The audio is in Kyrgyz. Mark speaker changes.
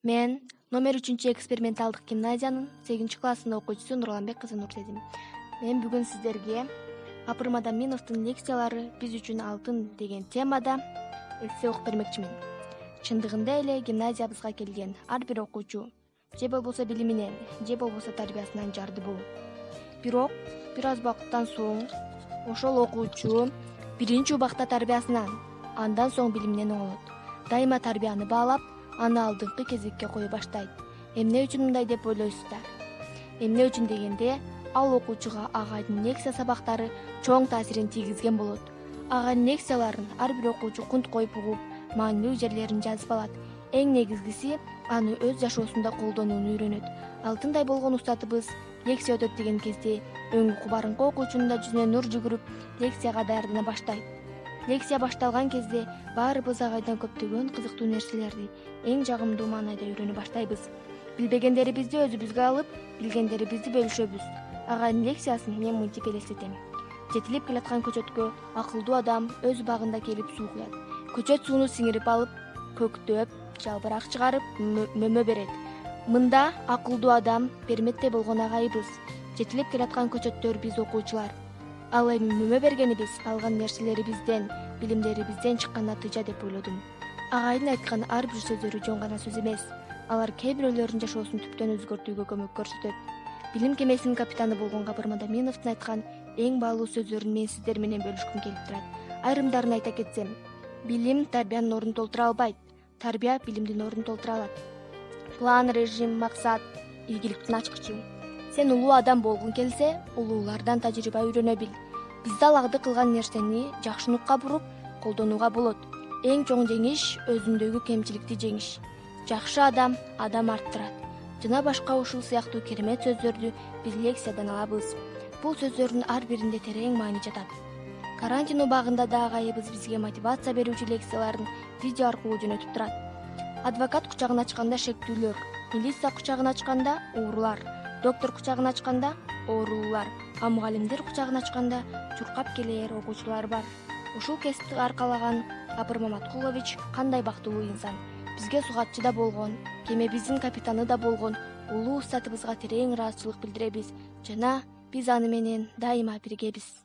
Speaker 1: Мен номер 3-эксперименталдык гимназиянын 8-классында окуучусу Нурланбек кызы Нурсезим. Мен бүгүн сиздерге Гапыр Мадаминовдун лекциялары биз үчүн алтын деген темада эссе окуп бермекчимин. Чындыгында эле гимназиябызга келген ар бир окуучу же болбосо билиминен, же болбосо тарбиясынан жарды болот. Бирок бир аз убакыттан соң ошол окуучу биринчи убакта тарбиясынан, андан соң билиминен оңолот. Дайыма тарбияны баалап, аны алдыңкы кезекке кое баштайт. Эмне үчүн мындай деп ойлойсуздар? Эмне үчүн дегенде, ал окуучуга агайдын лекция сабактары чоң таасирин тийгизген болот. Агайдын лекцияларын ар бир окуучу кунт коюп угуп, маанилүү жерлерин жазып алат. Эң негизгиси, аны өз жашоосунда колдонууну үйрөнөт. Алтындай болгон устатыбыз лекция өтөт деген кезде өңү кубарыңкы окуучунун да жүзүнө нур жүгүрүп, лекцияга даярдана баштайт. Лекция башталган кезде баарыбыз агайдан көптөгөн кызыктуу нерселерди эң жагымдуу маанайда үйрөнө баштайбыз. Билбегендерибизди өзүбүзгө алып, билгендерибизди бөлүшөбүз. Агайдын лекциясын мен мынтип элестетем. Жетилип келаткан көчөткө акылдуу адам өз багында келип суу куят. Көчөт сууну сиңирип алып, көктөп, жалбырак чыгарып, мөмө берет. Мында акылдуу адам Перметте болгон агайыбыз. Жетилип келаткан көчөттөр биз окуучулар. Ал эми мөмө бергенибиз алган нерселерибизден, билимдерибизден чыккан натыйжа деп ойлодум. Агайдын айткан ар бир сөздөрү жөн гана сөз эмес. Алар кээ бирөөлөрдүн жашоосун түптөн өзгөртүүгө көмөк көрсөтөт. Билим кемесинин капитаны болгон Гапыр Мадаминовдун айткан эң баалуу сөздөрүн мен сиздер менен бөлүшкүм келип турат. Айрымдарын айта кетсем, билим тарбиянын ордун толтура албайт, тарбия билимдин ордун толтура алат. План, режим, максат ийгиликтин ачкычы. Сен улуу адам болгуң келсе, улуулардан тажрыйба үйрөнө бил. Бизде алагды кылган нерсени жакшылыкка буруп, колдонууга болот. Эң чоң жеңиш өзүндөгү кемчиликти жеңиш. Жакшы адам арттырат. Жана башка ушул сыяктуу керемет сөздөрдү биз лекциядан алабыз. Бул сөздөрдүн ар биринде терең маани жатат. Карантин убагында да агайыбыз бизге мотивация берүүчү лекцияларын видео аркылуу жөнөтүп турат. Адвокат кучагын ачканда шектүүлөр, милиция кучагын ачканда уурулар, доктор кучагын ачканда оорулуулар, а мугалимдер кучагын ачканда чуркап келээр окуучулар бар. Ушул кесипти аркалаган Гапыр Маматкулович кандай бактылуу инсан. Бизге сугатчы да болгон, кемебиздин капитаны да болгон улуу устатыбызга терең ыраазычылык билдиребиз жана биз аны менен дайыма биргебиз.